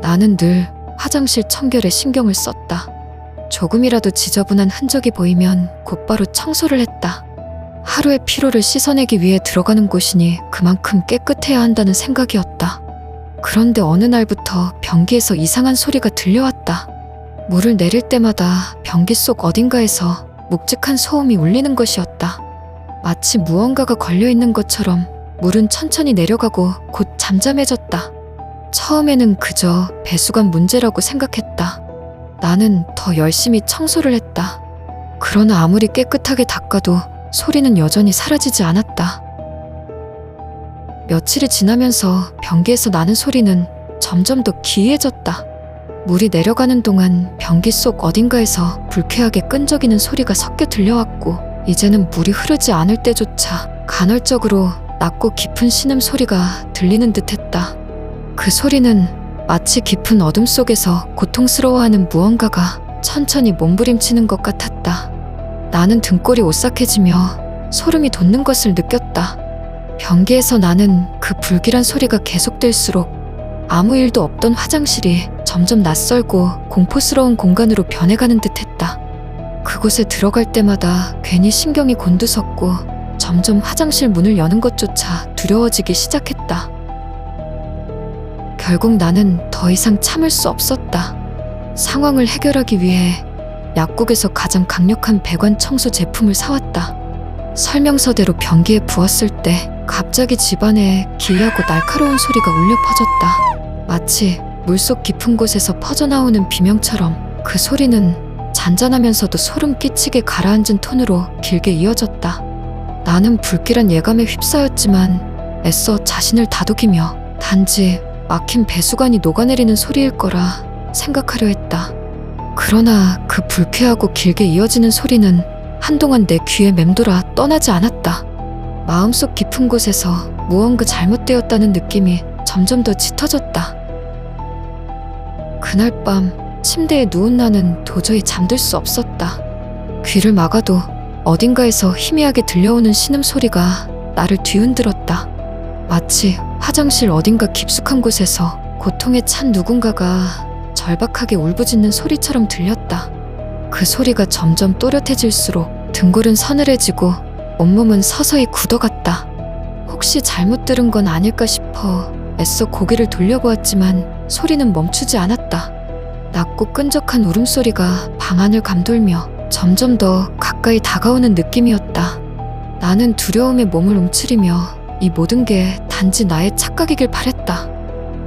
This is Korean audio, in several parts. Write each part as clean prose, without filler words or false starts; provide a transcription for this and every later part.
나는 늘 화장실 청결에 신경을 썼다. 조금이라도 지저분한 흔적이 보이면 곧바로 청소를 했다. 하루의 피로를 씻어내기 위해 들어가는 곳이니 그만큼 깨끗해야 한다는 생각이었다. 그런데 어느 날부터 변기에서 이상한 소리가 들려왔다. 물을 내릴 때마다 변기 속 어딘가에서 묵직한 소음이 울리는 것이었다. 마치 무언가가 걸려있는 것처럼 물은 천천히 내려가고 곧 잠잠해졌다. 처음에는 그저 배수관 문제라고 생각했다. 나는 더 열심히 청소를 했다. 그러나 아무리 깨끗하게 닦아도 소리는 여전히 사라지지 않았다. 며칠이 지나면서 변기에서 나는 소리는 점점 더 기이해졌다. 물이 내려가는 동안 변기 속 어딘가에서 불쾌하게 끈적이는 소리가 섞여 들려왔고, 이제는 물이 흐르지 않을 때조차 간헐적으로 낮고 깊은 신음소리가 들리는 듯했다. 그 소리는 마치 깊은 어둠 속에서 고통스러워하는 무언가가 천천히 몸부림치는 것 같았다. 나는 등골이 오싹해지며 소름이 돋는 것을 느꼈다. 변기에서 나는 그 불길한 소리가 계속될수록 아무 일도 없던 화장실이 점점 낯설고 공포스러운 공간으로 변해가는 듯했다. 그곳에 들어갈 때마다 괜히 신경이 곤두섰고 점점 화장실 문을 여는 것조차 두려워지기 시작했다. 결국 나는 더 이상 참을 수 없었다. 상황을 해결하기 위해 약국에서 가장 강력한 배관 청소 제품을 사왔다. 설명서대로 변기에 부었을 때 갑자기 집안에 기이하고 날카로운 소리가 울려 퍼졌다. 마치 물속 깊은 곳에서 퍼져나오는 비명처럼 그 소리는 잔잔하면서도 소름 끼치게 가라앉은 톤으로 길게 이어졌다. 나는 불길한 예감에 휩싸였지만 애써 자신을 다독이며 단지 막힌 배수관이 녹아내리는 소리일 거라 생각하려 했다. 그러나 그 불쾌하고 길게 이어지는 소리는 한동안 내 귀에 맴돌아 떠나지 않았다. 마음속 깊은 곳에서 무언가 잘못되었다는 느낌이 점점 더 짙어졌다. 그날 밤 침대에 누운 나는 도저히 잠들 수 없었다. 귀를 막아도 어딘가에서 희미하게 들려오는 신음소리가 나를 뒤흔들었다. 마치 화장실 어딘가 깊숙한 곳에서 고통에 찬 누군가가 절박하게 울부짖는 소리처럼 들렸다. 그 소리가 점점 또렷해질수록 등골은 서늘해지고 온몸은 서서히 굳어갔다. 혹시 잘못 들은 건 아닐까 싶어 애써 고개를 돌려보았지만 소리는 멈추지 않았다. 낮고 끈적한 울음소리가 방 안을 감돌며 점점 더 가까이 다가오는 느낌이었다. 나는 두려움에 몸을 움츠리며 이 모든 게 단지 나의 착각이길 바랬다.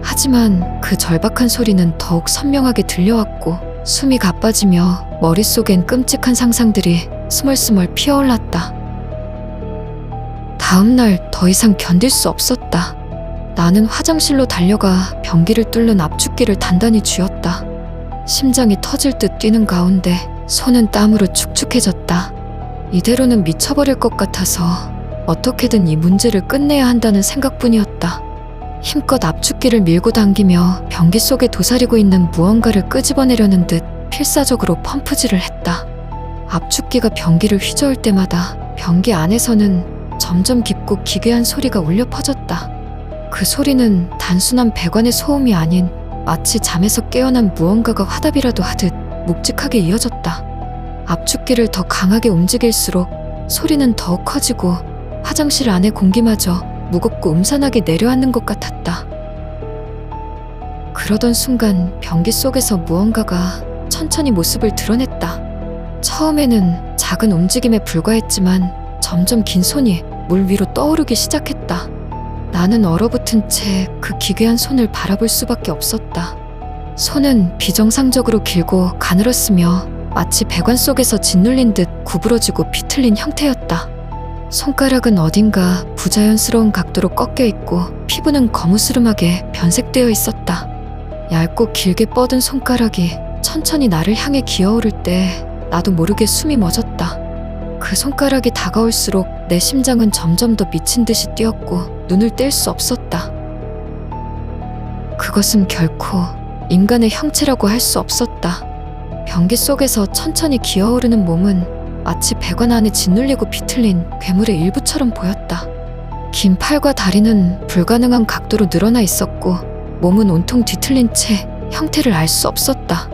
하지만 그 절박한 소리는 더욱 선명하게 들려왔고 숨이 가빠지며 머릿속엔 끔찍한 상상들이 스멀스멀 피어올랐다. 다음 날 더 이상 견딜 수 없었다. 나는 화장실로 달려가 변기를 뚫는 압축기를 단단히 쥐었다. 심장이 터질 듯 뛰는 가운데 손은 땀으로 축축해졌다. 이대로는 미쳐버릴 것 같아서 어떻게든 이 문제를 끝내야 한다는 생각뿐이었다. 힘껏 압축기를 밀고 당기며 변기 속에 도사리고 있는 무언가를 끄집어내려는 듯 필사적으로 펌프질을 했다. 압축기가 변기를 휘저을 때마다 변기 안에서는 점점 깊고 기괴한 소리가 울려 퍼졌다. 그 소리는 단순한 배관의 소음이 아닌 마치 잠에서 깨어난 무언가가 화답이라도 하듯 묵직하게 이어졌다. 압축기를 더 강하게 움직일수록 소리는 더욱 커지고 화장실 안의 공기마저 무겁고 음산하게 내려앉는 것 같았다. 그러던 순간 변기 속에서 무언가가 천천히 모습을 드러냈다. 처음에는 작은 움직임에 불과했지만 점점 긴 손이 물 위로 떠오르기 시작했다. 나는 얼어붙은 채 그 기괴한 손을 바라볼 수밖에 없었다. 손은 비정상적으로 길고 가늘었으며 마치 배관 속에서 짓눌린 듯 구부러지고 비틀린 형태였다. 손가락은 어딘가 부자연스러운 각도로 꺾여 있고 피부는 거무스름하게 변색되어 있었다. 얇고 길게 뻗은 손가락이 천천히 나를 향해 기어오를 때 나도 모르게 숨이 멎었다. 그 손가락이 다가올수록 내 심장은 점점 더 미친 듯이 뛰었고 눈을 뗄 수 없었다. 그것은 결코 인간의 형체라고 할 수 없었다. 변기 속에서 천천히 기어오르는 몸은 마치 배관 안에 짓눌리고 비틀린 괴물의 일부처럼 보였다. 긴 팔과 다리는 불가능한 각도로 늘어나 있었고 몸은 온통 뒤틀린 채 형태를 알 수 없었다.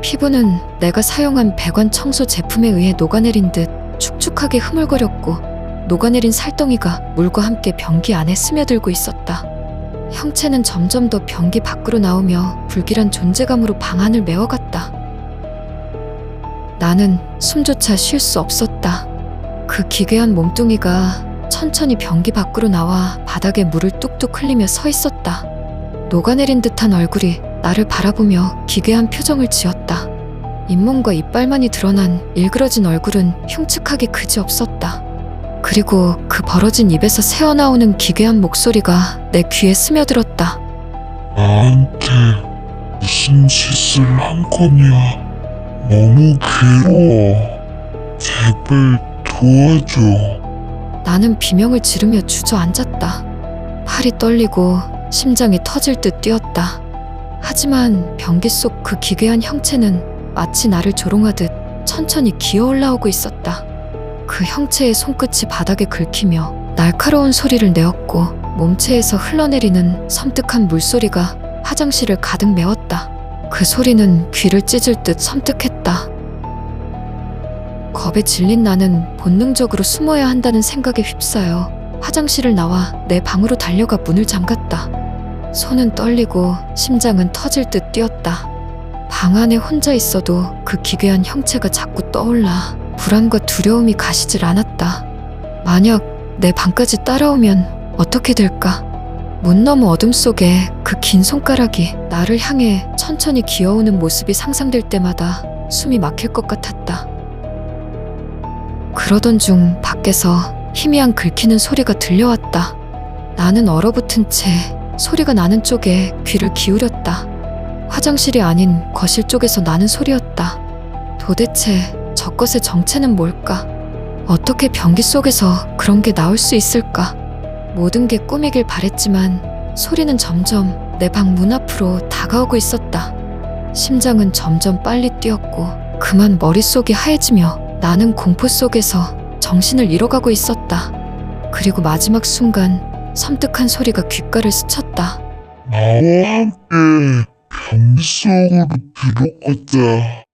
피부는 내가 사용한 배관 청소 제품에 의해 녹아내린 듯 축축하게 흐물거렸고 녹아내린 살덩이가 물과 함께 변기 안에 스며들고 있었다. 형체는 점점 더 변기 밖으로 나오며 불길한 존재감으로 방 안을 메워갔다. 나는 숨조차 쉴 수 없었다. 그 기괴한 몸뚱이가 천천히 변기 밖으로 나와 바닥에 물을 뚝뚝 흘리며 서 있었다. 녹아내린 듯한 얼굴이 나를 바라보며 기괴한 표정을 지었다. 잇몸과 이빨만이 드러난 일그러진 얼굴은 흉측하게 그지없었다. 그리고 그 벌어진 입에서 새어나오는 기괴한 목소리가 내 귀에 스며들었다. 나한테 무슨 짓을 한 거냐? 너무 괴로워. 제발 도와줘. 나는 비명을 지르며 주저앉았다. 팔이 떨리고 심장이 터질 듯 뛰었다. 하지만 변기 속 그 기괴한 형체는 마치 나를 조롱하듯 천천히 기어 올라오고 있었다. 그 형체의 손끝이 바닥에 긁히며 날카로운 소리를 내었고 몸체에서 흘러내리는 섬뜩한 물소리가 화장실을 가득 메웠다. 그 소리는 귀를 찢을 듯 섬뜩했다. 겁에 질린 나는 본능적으로 숨어야 한다는 생각에 휩싸여 화장실을 나와 내 방으로 달려가 문을 잠갔다. 손은 떨리고 심장은 터질 듯 뛰었다. 방 안에 혼자 있어도 그 기괴한 형체가 자꾸 떠올라 불안과 두려움이 가시질 않았다. 만약 내 방까지 따라오면 어떻게 될까? 문 너머 어둠 속에 그 긴 손가락이 나를 향해 천천히 기어오는 모습이 상상될 때마다 숨이 막힐 것 같았다. 그러던 중 밖에서 희미한 긁히는 소리가 들려왔다. 나는 얼어붙은 채 소리가 나는 쪽에 귀를 기울였다. 화장실이 아닌 거실 쪽에서 나는 소리였다. 도대체 저것의 정체는 뭘까? 어떻게 변기 속에서 그런 게 나올 수 있을까? 모든 게 꿈이길 바랬지만 소리는 점점 내 방 문 앞으로 다가오고 있었다. 심장은 점점 빨리 뛰었고 그만 머릿속이 하얘지며 나는 공포 속에서 정신을 잃어가고 있었다. 그리고 마지막 순간 섬뜩한 소리가 귓가를 스쳤다. 나와 함께 변기 속으로 들어가자.